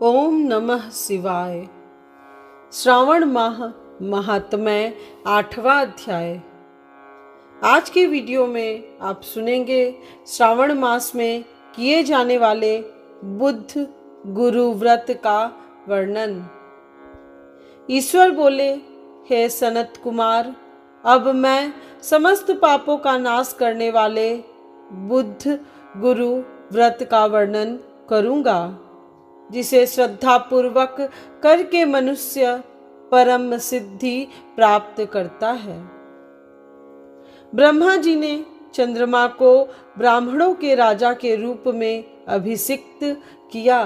ओम नमः शिवाय। श्रावण माह महात्म्य 8वां अध्याय। आज के वीडियो में आप सुनेंगे श्रावण मास में किए जाने वाले बुद्ध गुरु व्रत का वर्णन। ईश्वर बोले, हे सनत कुमार, अब मैं समस्त पापों का नाश करने वाले बुद्ध गुरु व्रत का वर्णन करूंगा, जिसे श्रद्धा पूर्वक करके मनुष्य परम सिद्धि प्राप्त करता है। ब्रह्मा जी ने चंद्रमा को ब्राह्मणों के राजा के रूप में अभिषिक्त किया।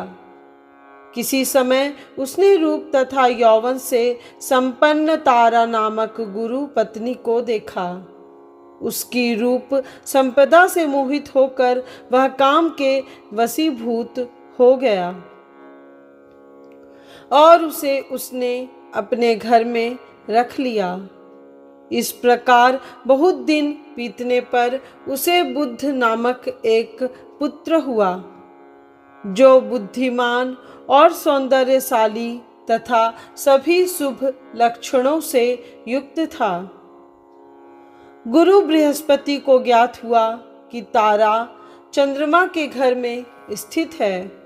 किसी समय उसने रूप तथा यौवन से संपन्न तारा नामक गुरु पत्नी को देखा। उसकी रूप संपदा से मोहित होकर वह काम के वशीभूत हो गया और उसे उसने अपने घर में रख लिया। इस प्रकार बहुत दिन बीतने पर उसे बुद्ध नामक एक पुत्र हुआ, जो बुद्धिमान और सौंदर्यशाली तथा सभी शुभ लक्षणों से युक्त था। गुरु बृहस्पति को ज्ञात हुआ कि तारा चंद्रमा के घर में स्थित है।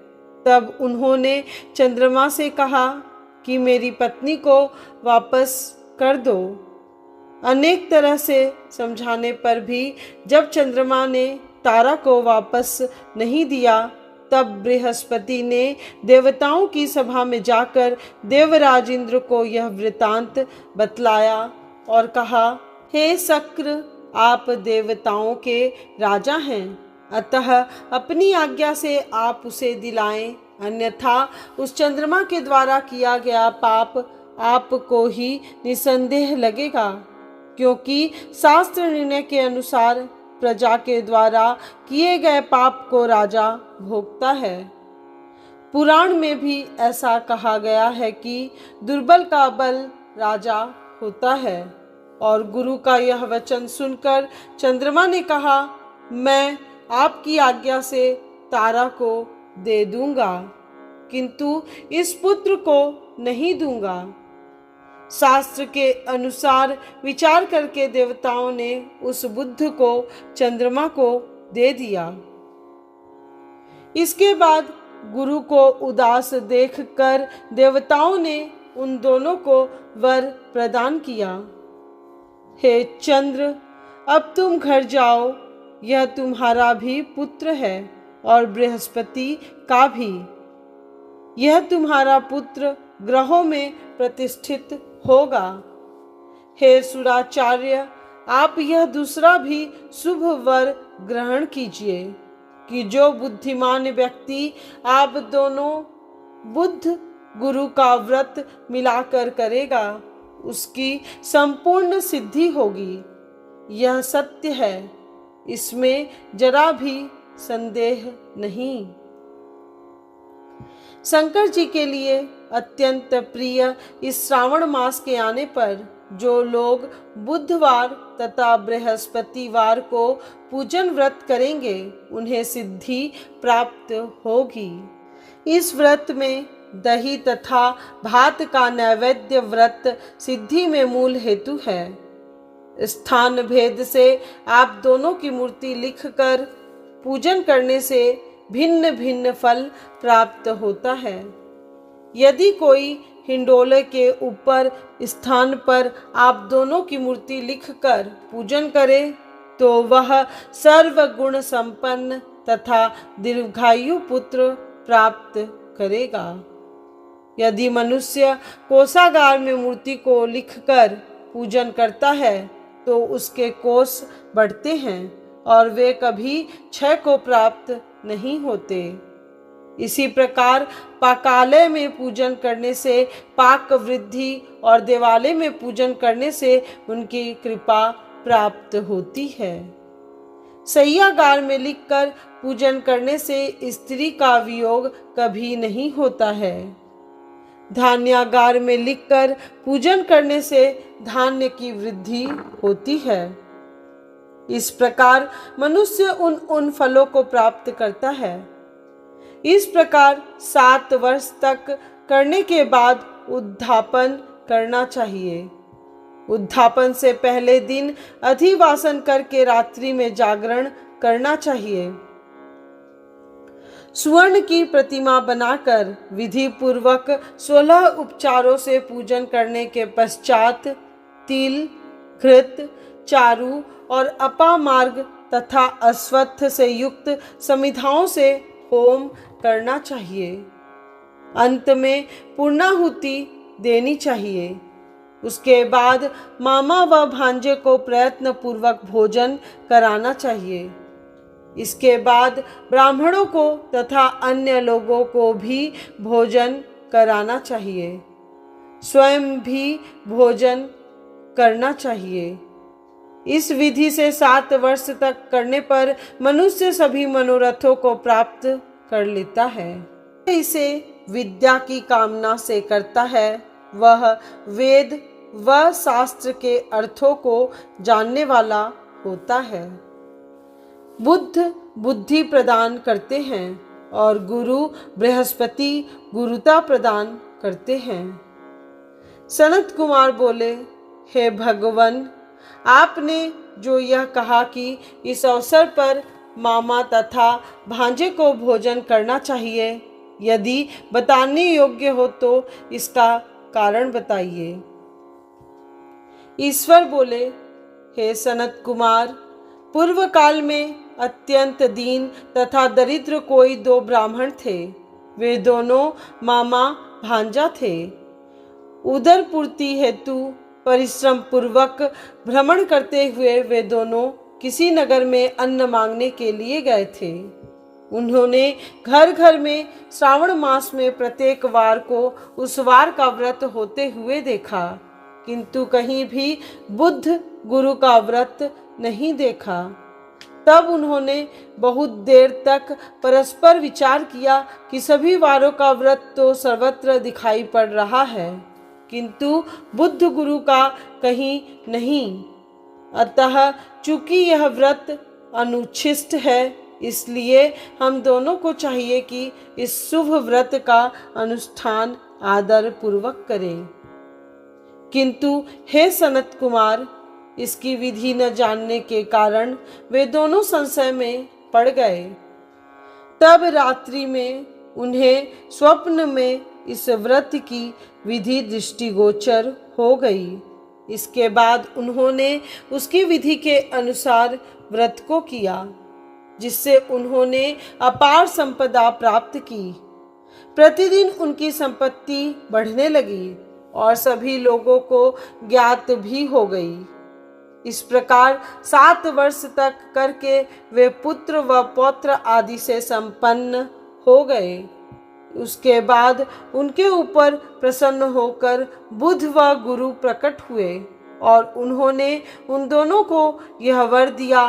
तब उन्होंने चंद्रमा से कहा कि मेरी पत्नी को वापस कर दो। अनेक तरह से समझाने पर भी जब चंद्रमा ने तारा को वापस नहीं दिया, तब बृहस्पति ने देवताओं की सभा में जाकर देवराज इंद्र को यह वृतांत बतलाया और कहा, हे शक्र, आप देवताओं के राजा हैं, अतः अपनी आज्ञा से आप उसे दिलाएं, अन्यथा उस चंद्रमा के द्वारा किया गया पाप आपको ही निसंदेह लगेगा, क्योंकि शास्त्र निर्णय के अनुसार प्रजा के द्वारा किए गए पाप को राजा भोगता है। पुराण में भी ऐसा कहा गया है कि दुर्बल का बल राजा होता है। और गुरु का यह वचन सुनकर चंद्रमा ने कहा, मैं आपकी आज्ञा से तारा को दे दूंगा, किंतु इस पुत्र को नहीं दूंगा। शास्त्र के अनुसार विचार करके देवताओं ने उस बुद्ध को चंद्रमा को दे दिया। इसके बाद गुरु को उदास देखकर देवताओं ने उन दोनों को वर प्रदान किया। हे चंद्र, अब तुम घर जाओ, यह तुम्हारा भी पुत्र है और बृहस्पति का भी। यह तुम्हारा पुत्र ग्रहों में प्रतिष्ठित होगा। हे सुराचार्य, आप यह दूसरा भी शुभ वर ग्रहण कीजिए कि जो बुद्धिमान व्यक्ति आप दोनों बुद्ध गुरु का व्रत मिलाकर करेगा, उसकी संपूर्ण सिद्धि होगी। यह सत्य है, इसमें जरा भी संदेह नहीं। शंकर जी के लिए अत्यंत प्रिय इस श्रावण मास के आने पर जो लोग बुधवार तथा बृहस्पतिवार को पूजन व्रत करेंगे, उन्हें सिद्धि प्राप्त होगी। इस व्रत में दही तथा भात का नैवेद्य व्रत सिद्धि में मूल हेतु है। स्थान भेद से आप दोनों की मूर्ति लिखकर पूजन करने से भिन्न भिन्न फल प्राप्त होता है। यदि कोई हिंडोले के ऊपर स्थान पर आप दोनों की मूर्ति लिखकर पूजन करे, तो वह सर्वगुण संपन्न तथा दीर्घायु पुत्र प्राप्त करेगा। यदि मनुष्य कोषागार में मूर्ति को लिखकर पूजन करता है, तो उसके कोष बढ़ते हैं और वे कभी क्षय को प्राप्त नहीं होते। इसी प्रकार पाकालय में पूजन करने से पाक वृद्धि और देवालय में पूजन करने से उनकी कृपा प्राप्त होती है। शय्यागार में लिखकर पूजन करने से स्त्री का वियोग कभी नहीं होता है। धान्यागार में लिखकर पूजन करने से धान्य की वृद्धि होती है। इस प्रकार मनुष्य उन फलों को प्राप्त करता है। इस प्रकार 7 वर्ष तक करने के बाद उद्धापन करना चाहिए। उद्धापन से पहले दिन अधिवासन करके रात्रि में जागरण करना चाहिए। स्वर्ण की प्रतिमा बनाकर विधि पूर्वक 16 उपचारों से पूजन करने के पश्चात तिल, घृत, चारु और अपामार्ग तथा अश्वत्थ से युक्त समिधाओं से होम करना चाहिए। अंत में पूर्णाहुति देनी चाहिए। उसके बाद मामा व भांजे को प्रयत्न पूर्वक भोजन कराना चाहिए। इसके बाद ब्राह्मणों को तथा अन्य लोगों को भी भोजन कराना चाहिए। स्वयं भी भोजन करना चाहिए। इस विधि से 7 वर्ष तक करने पर मनुष्य सभी मनोरथों को प्राप्त कर लेता है। इसे विद्या की कामना से करता है, वह वेद व शास्त्र के अर्थों को जानने वाला होता है। बुद्ध बुद्धि प्रदान करते हैं और गुरु बृहस्पति गुरुता प्रदान करते हैं। सनत कुमार बोले, हे भगवान, आपने जो यह कहा कि इस अवसर पर मामा तथा भांजे को भोजन करना चाहिए, यदि बताने योग्य हो तो इसका कारण बताइए। ईश्वर बोले, हे सनत कुमार, पूर्व काल में अत्यंत दीन तथा दरिद्र कोई 2 ब्राह्मण थे। वे दोनों मामा भांजा थे। उदर पूर्ति हेतु परिश्रम पूर्वक भ्रमण करते हुए वे दोनों किसी नगर में अन्न मांगने के लिए गए थे। उन्होंने घर घर में श्रावण मास में प्रत्येक वार को उस वार का व्रत होते हुए देखा, किंतु कहीं भी बुद्ध गुरु का व्रत नहीं देखा। तब उन्होंने बहुत देर तक परस्पर विचार किया कि सभी वारों का व्रत तो सर्वत्र दिखाई पड़ रहा है, किंतु बुद्ध गुरु का कहीं नहीं। अतः चूंकि यह व्रत अनुच्छिष्ट है, इसलिए हम दोनों को चाहिए कि इस शुभ व्रत का अनुष्ठान आदर पूर्वक करें। किंतु हे सनत कुमार, इसकी विधि न जानने के कारण वे दोनों संशय में पड़ गए। तब रात्रि में उन्हें स्वप्न में इस व्रत की विधि दृष्टिगोचर हो गई। इसके बाद उन्होंने उसकी विधि के अनुसार व्रत को किया, जिससे उन्होंने अपार संपदा प्राप्त की। प्रतिदिन उनकी संपत्ति बढ़ने लगी और सभी लोगों को ज्ञात भी हो गई। इस प्रकार 7 वर्ष तक करके वे पुत्र व पौत्र आदि से संपन्न हो गए। उसके बाद उनके ऊपर प्रसन्न होकर बुद्ध व गुरु प्रकट हुए और उन्होंने उन दोनों को यह वर दिया,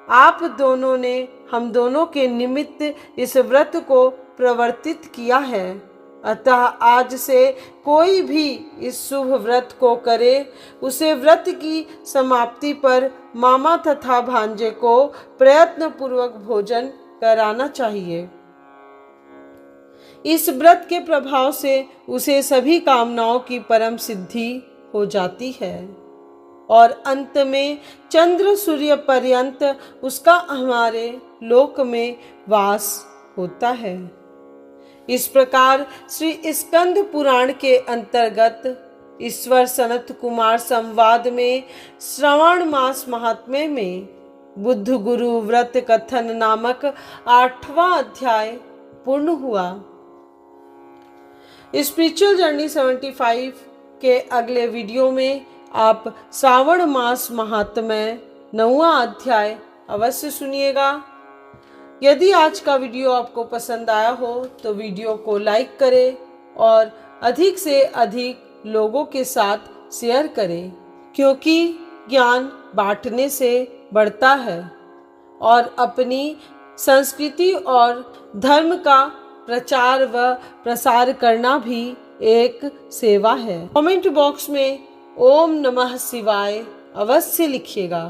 आप दोनों ने हम दोनों के निमित्त इस व्रत को प्रवर्तित किया है। अतः आज से कोई भी इस शुभ व्रत को करे, उसे व्रत की समाप्ति पर मामा तथा भांजे को प्रयत्न पूर्वक भोजन कराना चाहिए। इस व्रत के प्रभाव से उसे सभी कामनाओं की परम सिद्धि हो जाती है और अंत में चंद्र सूर्य पर्यंत उसका हमारे लोक में वास होता है। इस प्रकार श्री स्कंद पुराण के अंतर्गत ईश्वर सनत कुमार संवाद में श्रावण मास महात्म्य में बुद्ध गुरु व्रत कथन नामक 8वां अध्याय पूर्ण हुआ। स्पिरिचुअल जर्नी 75 के अगले वीडियो में आप श्रावण मास महात्म्य 9वां अध्याय अवश्य सुनिएगा। यदि आज का वीडियो आपको पसंद आया हो तो वीडियो को लाइक करें और अधिक से अधिक लोगों के साथ शेयर करें, क्योंकि ज्ञान बांटने से बढ़ता है और अपनी संस्कृति और धर्म का प्रचार व प्रसार करना भी एक सेवा है। कमेंट बॉक्स में ओम नमः शिवाय अवश्य लिखिएगा।